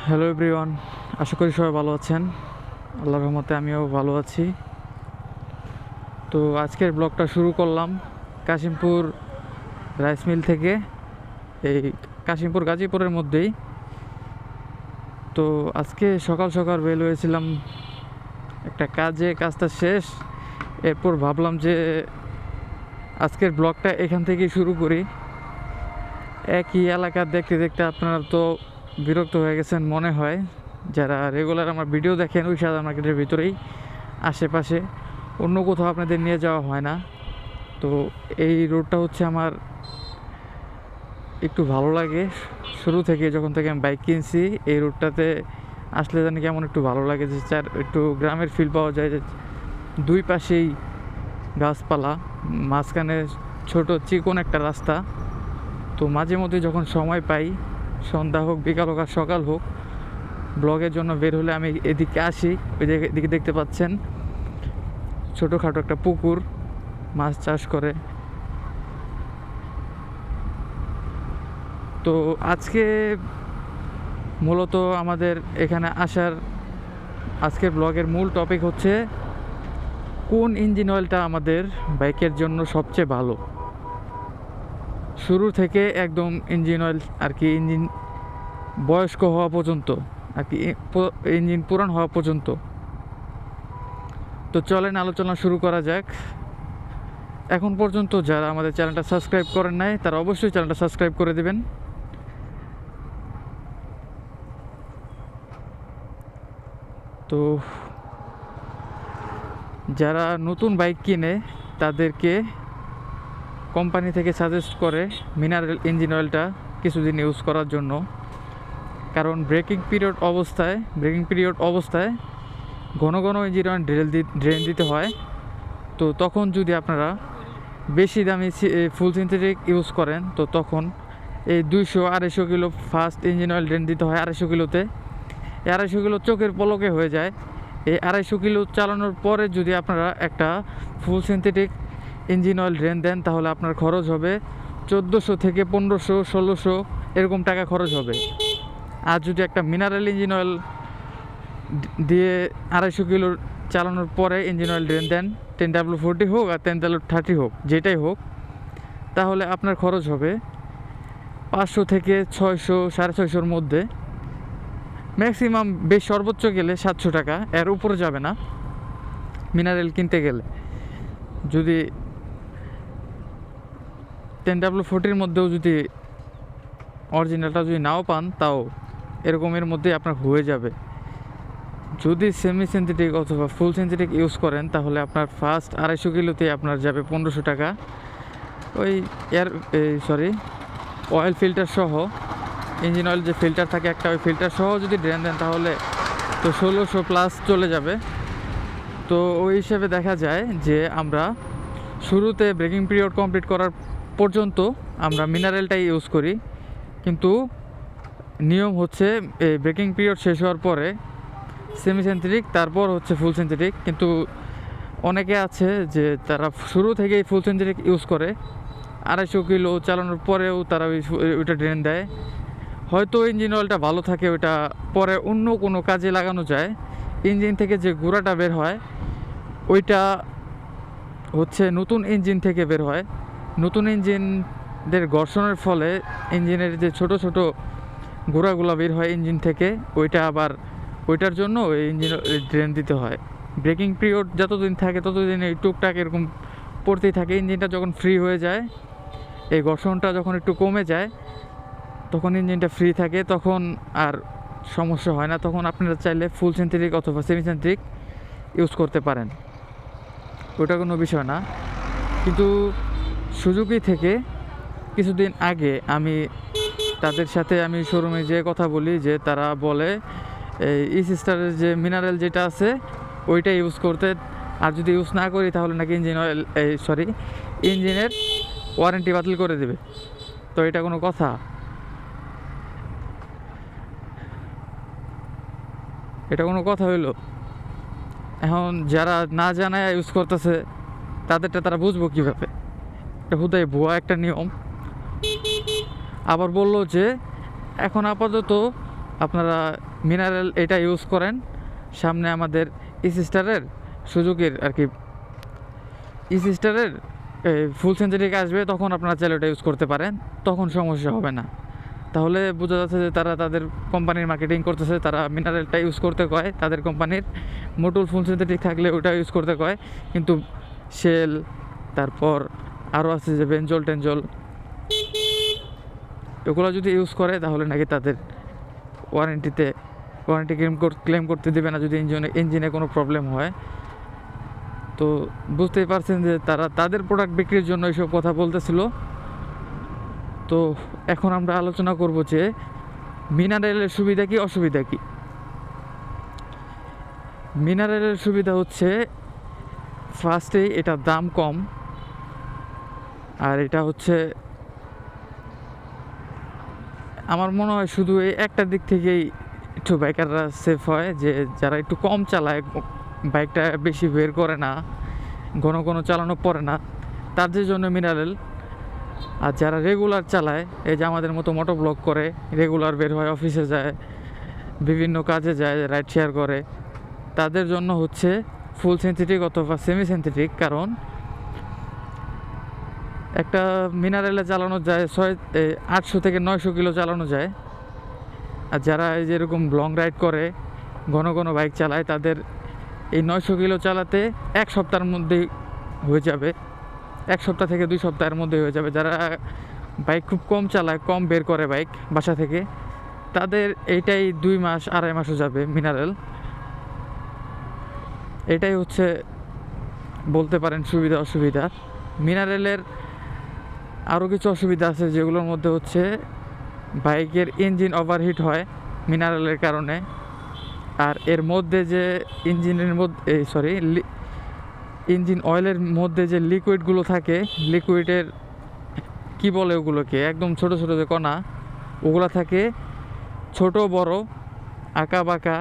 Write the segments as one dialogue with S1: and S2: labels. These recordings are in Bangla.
S1: হ্যালো এভরিওয়ান, আশা করি সবাই ভালো আছেন। আল্লাহর রহমতে আমিও ভালো আছি। তো আজকের ব্লগটা শুরু করলাম কাশিমপুর রাইস মিল থেকে, এই কাশিমপুর গাজীপুরের মধ্যেই। তো আজকে সকাল সকাল বের হয়েছিলাম একটা কাজে, কাজটা শেষ। এরপর ভাবলাম যে আজকের ব্লগটা এখান থেকেই শুরু করি। একই এলাকা দেখতে দেখতে আপনারা তো বিরক্ত হয়ে গেছেন মনে হয়, যারা রেগুলার আমার ভিডিও দেখেন ওই সাদা মার্কেটের ভিতরেই আশেপাশে, অন্য কোথাও আপনাদের নিয়ে যাওয়া হয় না। তো এই রোডটা হচ্ছে আমার একটু ভালো লাগে শুরু থেকে, যখন থেকে আমি বাইক কিনছি এই রোডটাতে আসলে জানি কেমন একটু ভালো লাগে, যে একটু গ্রামের ফিল পাওয়া যায়, যে দুই পাশেই গাছপালা, মাঝখানে ছোট চিকন একটা রাস্তা। তো মাঝে মধ্যে যখন সময় পাই, সন্ধ্যা হোক বিকাল হোক আর সকাল হোক, ব্লগের জন্য বের হলে আমি এদিকে আসি। ওই দিকে দেখতে পাচ্ছেন ছোটোখাটো একটা পুকুর, মাছ চাষ করে। তো আজকে মূলত আমাদের এখানে আসার আজকের ব্লগের মূল টপিক হচ্ছে কোন ইঞ্জিন অয়েলটা আমাদের বাইকের জন্য সবচেয়ে ভালো। শুরু থেকে একদম ইঞ্জিন অয়েল আর কি, ইঞ্জিন বয়স্ক হওয়া পর্যন্ত আর কি, ইঞ্জিন পুরান হওয়া পর্যন্ত। তো চলেন আলোচনা শুরু করা যাক। এখন পর্যন্ত যারা আমাদের চ্যানেলটা সাবস্ক্রাইব করেন নাই, তারা অবশ্যই চ্যানেলটা সাবস্ক্রাইব করে দেবেন। তো যারা নতুন বাইক কিনে তাদেরকে কোম্পানি থেকে সাজেস্ট করে মিনারেল ইঞ্জিন অয়েলটা কিছুদিন ইউজ করার জন্য। কারণ ব্রেকিং পিরিয়ড অবস্থায় ঘন ঘন ইঞ্জিন অয়েল ড্রেন দিতে হয়। তো তখন যদি আপনারা বেশি দামি ফুল সিনথেটিক ইউজ করেন, তো তখন এই 200-250 kilo first engine oil drain দিতে হয় 250 কিলোতে। এই 250 কিলো চোখের পলকে হয়ে যায়। এই 250 কিলো চালানোর পরে যদি আপনারা একটা full synthetic engine oil drain দেন, তাহলে আপনার খরচ হবে 1400 থেকে 1500-1600 এরকম টাকা খরচ হবে। আর যদি একটা মিনারেল ইঞ্জিন অয়েল দিয়ে 250 কিলো চালানোর পরে ইঞ্জিন অয়েল ড্রেন দেন, 10W40 হোক আর 10W30 হোক, যেটাই হোক, তাহলে আপনার খরচ হবে 500 থেকে 600, 650-র মধ্যে। ম্যাক্সিমাম বেশ সর্বোচ্চ গেলে 700 টাকা, এর উপরে যাবে না মিনারেল কিনতে গেলে। যদি 10W40-র মধ্যেও যদি অরিজিনালটা যদি নাও পান, তাও এরকমের মধ্যে আপনার হয়ে যাবে। যদি সেমি সিনথেটিক অথবা ফুল সিনথেটিক ইউজ করেন, তাহলে আপনার ফার্স্ট 250 কিলোতে আপনার যাবে 1500 টাকা। ওই অয়েল ফিল্টার সহ, ইঞ্জিন অয়েল যে ফিল্টার থাকে একটা, ওই ফিল্টার সহ যদি ড্রেন দেন তাহলে তো 1600 প্লাস চলে যাবে। তো ওই হিসেবে দেখা যায় যে আমরা শুরুতে ব্রেকিং পিরিয়ড কমপ্লিট করার পর্যন্ত আমরা মিনারেলটাই ইউজ করি, কিন্তু নিয়ম হচ্ছে এই ব্রেকিং পিরিয়ড শেষ হওয়ার পরে সেমি সিনথেটিক, তারপর হচ্ছে ফুল সিনথেটিক। কিন্তু অনেকে আছে যে তারা শুরু থেকেই ফুল সিনথেটিক ইউজ করে, 250 কিলো চালানোর পরেও তারা ওইটা ড্রেন দেয়। হয়তো ইঞ্জিন অয়েলটা ভালো থাকে, ওইটা পরে অন্য কোনো কাজে লাগানো যায়। ইঞ্জিন থেকে যে গুঁড়াটা বের হয় ওইটা হচ্ছে নতুন ইঞ্জিন থেকে বের হয়। নতুন ইঞ্জিনদের ঘর্ষণের ফলে ইঞ্জিনের যে ছোট ছোট গুঁড়াগুলো বের হয় ইঞ্জিন থেকে, ওইটার জন্য ওই ইঞ্জিন ড্রেন দিতে হয়। ব্রেকিং পিরিয়ড যতদিন থাকে ততদিন এই টুকটাক এরকম পড়তেই থাকে। ইঞ্জিনটা যখন ফ্রি হয়ে যায়, এই ঘর্ষণটা যখন একটু কমে যায়, তখন ইঞ্জিনটা ফ্রি থাকে, তখন আর সমস্যা হয় না। তখন আপনারা চাইলে ফুল সিনথেটিক অথবা সেমি সিনথেটিক ইউজ করতে পারেন, ওটা কোনো বিষয় না। কিন্তু সুজুকি থেকে কিছুদিন আগে তাদের সাথে আমি শোরুমে যেয়ে কথা বলি, যে তারা বলে এই সিস্টারের যে মিনারেল যেটা আছে ওইটা ইউজ করতে, আর যদি ইউজ না করি তাহলে নাকি ইঞ্জিনের ওয়ারেন্টি বাতিল করে দেবে। তো এটা কোনো কথা? এটা কোনো কথা হইলো? এখন যারা না জানায় ইউজ করতেছে তাদেরটা তারা বুঝবো কীভাবে? এটা হুদাই ভুয়া একটা নিয়ম। আবার বললো যে এখন আপাতত আপনারা মিনারেল এটা ইউজ করেন। সামনে আমাদের ইসিস্টারের সুজুকির আর কি ইসিস্টারের ফুল সিনথেটিক আসবে, তখন আপনারা চাইলে ওটা ইউজ করতে পারেন, তখন সমস্যা হবে না। তাহলে বোঝা যাচ্ছে যে তারা তাদের কোম্পানির মার্কেটিং করতেছে, তারা মিনারেলটা ইউজ করতে কয়, তাদের কোম্পানির মোটুল ফুল সিনথেটিক থাকলে ওটা ইউজ করতে কয়, কিন্তু শেল তারপর আরও আছে যে বেঞ্জল টেনজল এগুলো যদি ইউজ করে তাহলে নাকি তাদের ওয়ারেন্টি ক্লেম করতে দেবে না যদি ইঞ্জিনে কোনো প্রবলেম হয়। তো বুঝতেই পারছেন যে তারা তাদের প্রোডাক্ট বিক্রির জন্য এইসব কথা বলতেছিল। তো এখন আমরা আলোচনা করব যে মিনারেলের সুবিধা কি অসুবিধা কি। মিনারেলের সুবিধা হচ্ছে ফার্স্টেই এটার দাম কম, আর এটা হচ্ছে আমার মনে হয় শুধু এই একটা দিক থেকেই একটু বাইকাররা সেফ হয়, যে যারা একটু কম চালায়, বাইকটা বেশি বের করে না, ঘন ঘন চালানো পড়ে না, তাদের জন্য মিনারেল। আর যারা রেগুলার চালায়, এই যে আমাদের মতো মোটো ব্লগ করে, রেগুলার বের হয়, অফিসে যায়, বিভিন্ন কাজে যায়, রাইড শেয়ার করে, তাদের জন্য হচ্ছে ফুল সিনথেটিক অথবা সেমি সিনথেটিক। কারণ একটা মিনারেলে চালানো যায় 800 থেকে 900 কিলো চালানো যায়। আর যারা এই যেরকম লং রাইড করে, ঘন ঘন বাইক চালায়, তাদের এই 900 কিলো চালাতে 1 সপ্তাহের মধ্যেই হয়ে যাবে, 1 সপ্তাহ থেকে 2 সপ্তাহের মধ্যে হয়ে যাবে। যারা বাইক খুব কম চালায়, কম বের করে বাইক বাসা থেকে, তাদের এইটাই 2 মাস 2.5 মাসও যাবে মিনারেল। এটাই হচ্ছে বলতে পারেন সুবিধা অসুবিধা। মিনারেলের আরও কিছু অসুবিধা আছে, যেগুলোর মধ্যে হচ্ছে বাইকের ইঞ্জিন ওভারহিট হয় মিনারেলের কারণে। আর এর মধ্যে যে ইঞ্জিনের মধ্যে ইঞ্জিন অয়েলের মধ্যে যে লিকুইডগুলো থাকে, লিকুইডের কি বলে ওগুলোকে, একদম ছোট ছোট যে কণা, ওগুলো থাকে ছোট বড় আঁকা বাঁকা।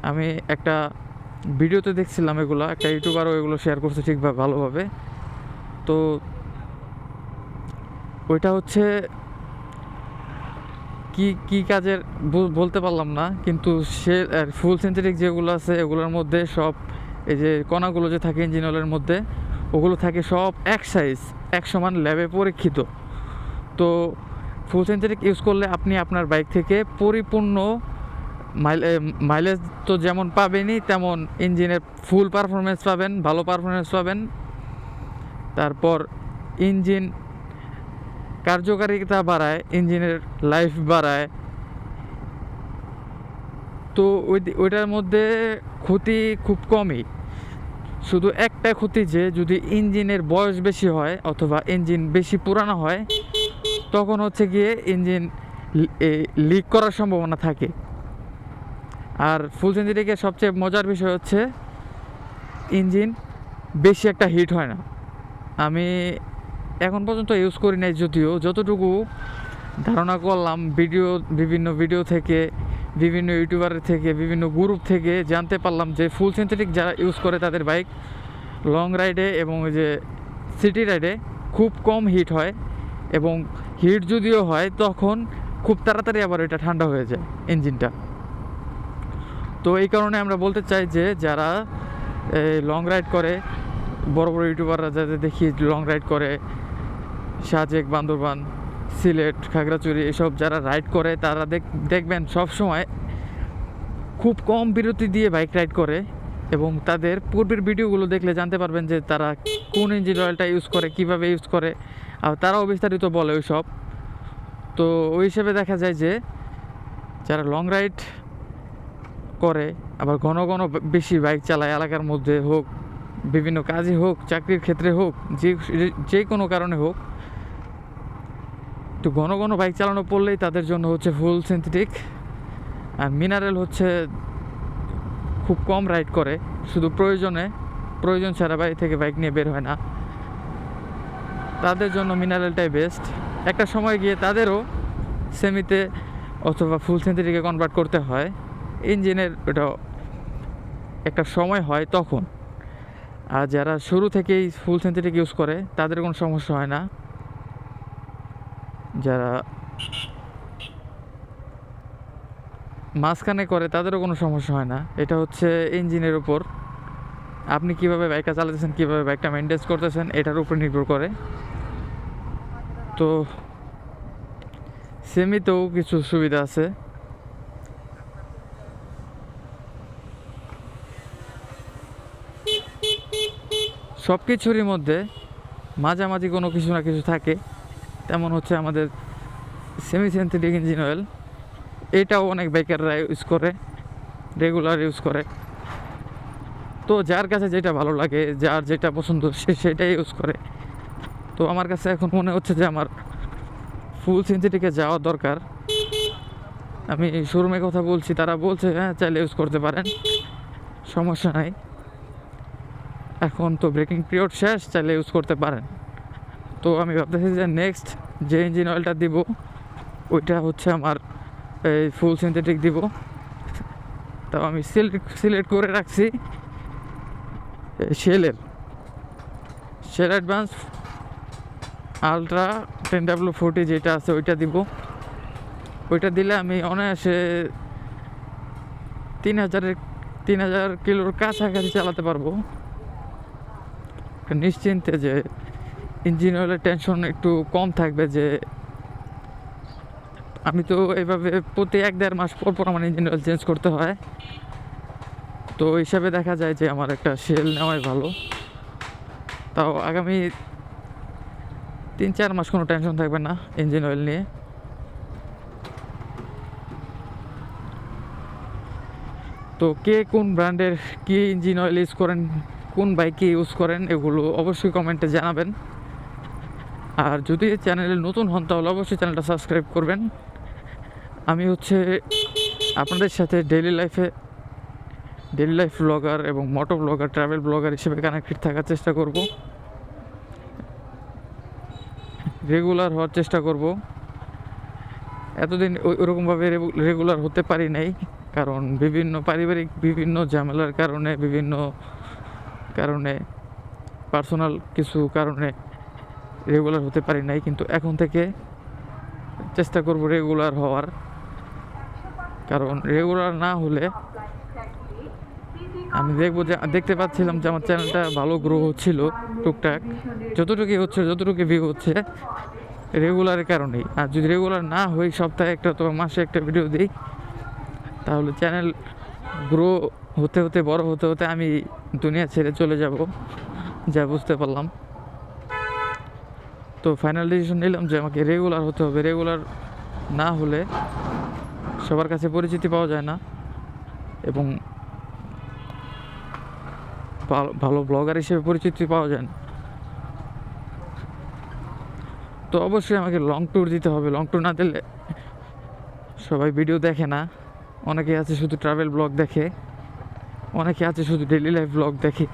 S1: আমি একটা ভিডিওতে দেখছিলাম, এগুলো একটা ইউটিউবারও এগুলো শেয়ার করছে ঠিকভাবে ভালোভাবে। তো ওইটা হচ্ছে কি কি কাজের বলতে পারলাম না, কিন্তু সে ফুল সিনথেটিক যেগুলো আছে এগুলোর মধ্যে সব এই যে কণাগুলো যে থাকে ইঞ্জিন অয়েলের মধ্যে, ওগুলো থাকে সব এক সাইজ, এক সমান ল্যাবে পরীক্ষিত। তো ফুল সিনথেটিক ইউজ করলে আপনি আপনার বাইক থেকে পরিপূর্ণ মাইলেজ তো যেমন পাবেনই, তেমন ইঞ্জিনের ফুল পারফরমেন্স পাবেন, ভালো পারফরমেন্স পাবেন। তারপর ইঞ্জিন কার্যকারিতা বাড়ায়, ইঞ্জিনের লাইফ বাড়ায়। তো ওইটার মধ্যে ক্ষতি খুব কমই, শুধু একটা ক্ষতি যে যদি ইঞ্জিনের বয়স বেশি হয় অথবা ইঞ্জিন বেশি পুরানো হয়, তখন হচ্ছে গিয়ে ইঞ্জিন লিক করার সম্ভাবনা থাকে। আর ফুল সিনথেটিকের সবচেয়ে মজার বিষয় হচ্ছে ইঞ্জিন বেশি একটা হিট হয় না। আমি এখন পর্যন্ত ইউজ করি নাই, যদিও যতটুকু ধারণা করলাম বিভিন্ন ভিডিও থেকে, বিভিন্ন ইউটিউবারের থেকে, বিভিন্ন গ্রুপ থেকে জানতে পারলাম যে ফুল সিনথেটিক যারা ইউজ করে তাদের বাইক লং রাইডে এবং ওই যে সিটি রাইডে খুব কম হিট হয়, এবং হিট যদিও হয় তখন খুব তাড়াতাড়ি আবার এটা ঠান্ডা হয়ে যায় ইঞ্জিনটা। তো এই কারণে আমরা বলতে চাই যে যারা লং রাইড করে, বড় বড় ইউটিউবাররা যাদের দেখি লং রাইড করে, সাজেক, বান্দরবান, সিলেট, খাগড়াছড়ি এসব যারা রাইড করে, তারা দেখবেন সব সময় খুব কম বিরতি দিয়ে বাইক রাইড করে। এবং তাদের পূর্বের ভিডিওগুলো দেখলে জানতে পারবেন যে তারা কোন ইঞ্জিন অয়েলটা ইউজ করে, কিভাবে ইউজ করে, আর তারাও বিস্তারিত বলে ওই সব। তো ওই হিসেবে দেখা যায় যে যারা লং রাইড করে, আবার ঘন ঘন বেশি বাইক চালায়, এলাকার মধ্যে হোক, বিভিন্ন কাজে হোক, চাকরির ক্ষেত্রে হোক, যে কোনো কারণে হোক, তো ঘন ঘন বাইক চালানো পড়লেই তাদের জন্য হচ্ছে ফুল সিনথেটিক। আর মিনারেল হচ্ছে খুব কম রাইড করে, শুধু প্রয়োজন ছাড়া বাড়ি থেকে বাইক নিয়ে বের হয় না, তাদের জন্য মিনারেলটাই বেস্ট। একটা সময় গিয়ে তাদেরও সেমিতে অথবা ফুল সিনথেটিকে কনভার্ট করতে হয়, ইঞ্জিনের ওটা একটা সময় হয় তখন। আর যারা শুরু থেকেই ফুল সিনথেটিক ইউজ করে তাদের কোনো সমস্যা হয় না। যারা মাঝখানে করে তাদেরও কোনো সমস্যা হয় না। এটা হচ্ছে ইঞ্জিনের উপর, আপনি কিভাবে বাইকটা চালাতেছেন, কিভাবে বাইকটা মেনটেন করতেছেন এটার উপর নির্ভর করে। তো সেমিতেও কিছু সুবিধা আছে। সব কিছুরই মধ্যে মাঝামাঝি কোনো কিছু না কিছু থাকে। তেমন হচ্ছে আমাদের সেমি সিনথেটিক ইঞ্জিন অয়েল, এটাও অনেক বাইকাররা ইউজ করে, রেগুলার ইউজ করে। তো যার কাছে যেটা ভালো লাগে, যার যেটা পছন্দ সে সেটাই ইউজ করে। তো আমার কাছে এখন মনে হচ্ছে যে আমার ফুল সিনথেটিকে যাওয়া দরকার। আমি শোরুমে কথা বলছি, তারা বলছে হ্যাঁ চাইলে ইউজ করতে পারেন, সমস্যা নাই। এখন তো ব্রেকিং পিরিয়ড শেষ, চাইলে ইউজ করতে পারেন। তো আমি ভাবতেছি যে নেক্সট যে ইঞ্জিন অয়েলটা দিব ওইটা হচ্ছে আমার এই ফুল সিনথেটিক দিব। তাও আমি সিলেক্ট করে রাখছি শেল অ্যাডভান্স আলট্রা 10W40 যেটা আছে ওইটা দিব। ওইটা দিলে আমি অনায়াসে 3000 কিলোর কাছাকাছি চালাতে পারবো নিশ্চিন্তে, যে ইঞ্জিন অয়েলের টেনশন একটু কম থাকবে। যে আমি তো এইভাবে প্রতি 1-1.5 মাস পর পর আমার ইঞ্জিন অয়েল চেঞ্জ করতে হয়। তো হিসাবে দেখা যায় যে আমার একটা শেল নেওয়াই ভালো। তাও আগামী 3-4 মাস কোনো টেনশন থাকবে না ইঞ্জিন অয়েল নিয়ে। তো কে কোন ব্র্যান্ডের কি ইঞ্জিন অয়েল ইউজ করেন, কোন বাইকে ইউজ করেন, এগুলো অবশ্যই কমেন্টে জানাবেন। আর যদি চ্যানেলে নতুন হন তাহলে অবশ্যই চ্যানেলটা সাবস্ক্রাইব করবেন। আমি হচ্ছে আপনাদের সাথে ডেইলি লাইফ ব্লগার এবং মোটো ব্লগার, ট্রাভেল ব্লগার হিসেবে কানেক্টেড থাকার চেষ্টা করব, রেগুলার হওয়ার চেষ্টা করব। এতদিন ওরকমভাবে রেগুলার হতে পারি নাই, কারণ বিভিন্ন পারিবারিক বিভিন্ন ঝামেলার কারণে, বিভিন্ন কারণে, পার্সোনাল কিছু কারণে রেগুলার হতে পারি নাই। কিন্তু এখন থেকে চেষ্টা করব রেগুলার হওয়ার, কারণ রেগুলার না হলে আমি দেখতে পাচ্ছিলাম যে আমার চ্যানেলটা ভালো গ্রো হচ্ছিল, টুকটাক যতটুকু ভিউ হচ্ছে রেগুলারের কারণেই। আর যদি রেগুলার না হই, সপ্তাহে একটা অথবা মাসে একটা ভিডিও দিই, তাহলে চ্যানেল গ্রো হতে হতে বড় হতে হতে আমি দুনিয়া ছেড়ে চলে যাব, যা বুঝতে পারলাম। তো ফাইনাল ডিসিশন নিলাম যে আমাকে রেগুলার হতে হবে। রেগুলার না হলে সবার কাছে পরিচিতি পাওয়া যায় না এবং ভালো ব্লগার হিসেবে পরিচিতি পাওয়া যায় না। তো অবশ্যই আমাকে লং ট্যুর দিতে হবে। লং ট্যুর না দিলে সবাই ভিডিও দেখে না। অনেকে আছে শুধু ট্রাভেল ব্লগ দেখে, অনেকে আছে শুধু ডেইলি লাইফ ব্লগ দেখে।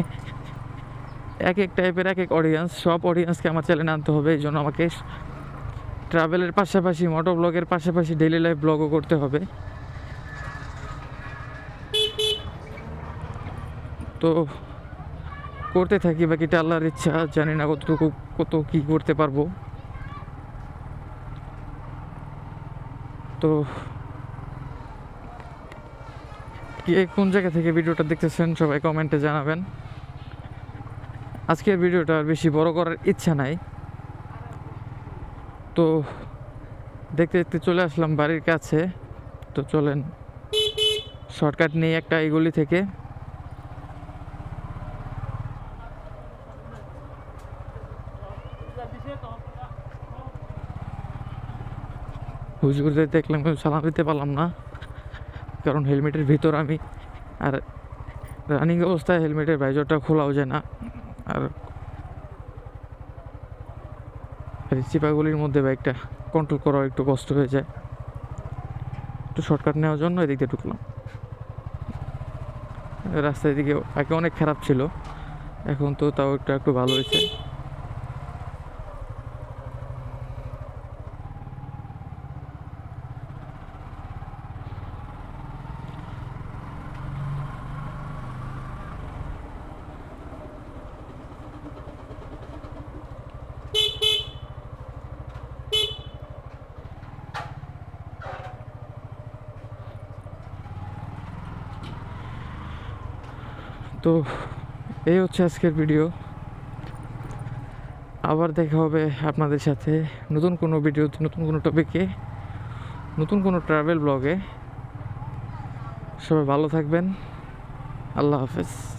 S1: এক এক টাইপের এক এক অডিয়েন্স, সব অডিয়েন্সকে আমার চ্যানেলে আনতে হবে। এই জন্য আমাকে ট্রাভেলের পাশাপাশি, মোটো ব্লগের পাশাপাশি ডেইলি লাইফ ব্লগও করতে হবে। তো করতে থাকি, বাকিটা আল্লাহর ইচ্ছা। জানি না কত কী করতে পারবো। তো কে কোন জায়গা থেকে ভিডিওটা দেখতেছেন সবাই কমেন্টে জানাবেন। আজকের ভিডিওটা আর বেশি বড় করার ইচ্ছা নাই। তো দেখতে দেখতে চলে আসলাম বাড়ির কাছে। তো চলেন শর্টকাট নিয়ে একটা এগুলি থেকে। হুজুরদের দেখলাম, সালাম দিতে পারলাম না, কারণ হেলমেটের ভিতর আমি। আর রানিং অবস্থায় হেলমেটের ভাইজরটা খোলাও যায় না। আর চিপাগুলির মধ্যে বাইকটা কন্ট্রোল করা একটু কষ্ট হয়ে যায়। একটু শর্টকাট নেওয়ার জন্য এদিক দিয়ে ঢুকলাম। রাস্তা এদিকে আগে অনেক খারাপ ছিল, এখন তো তাও একটু ভালো হয়েছে। তো এই হচ্ছে আজকের ভিডিও। আবার দেখা হবে আপনাদের সাথে নতুন কোনো ভিডিওতে, নতুন কোনো টপিকে, নতুন কোনো ট্রাভেল ব্লগে। সবাই ভালো থাকবেন। আল্লাহ হাফেজ।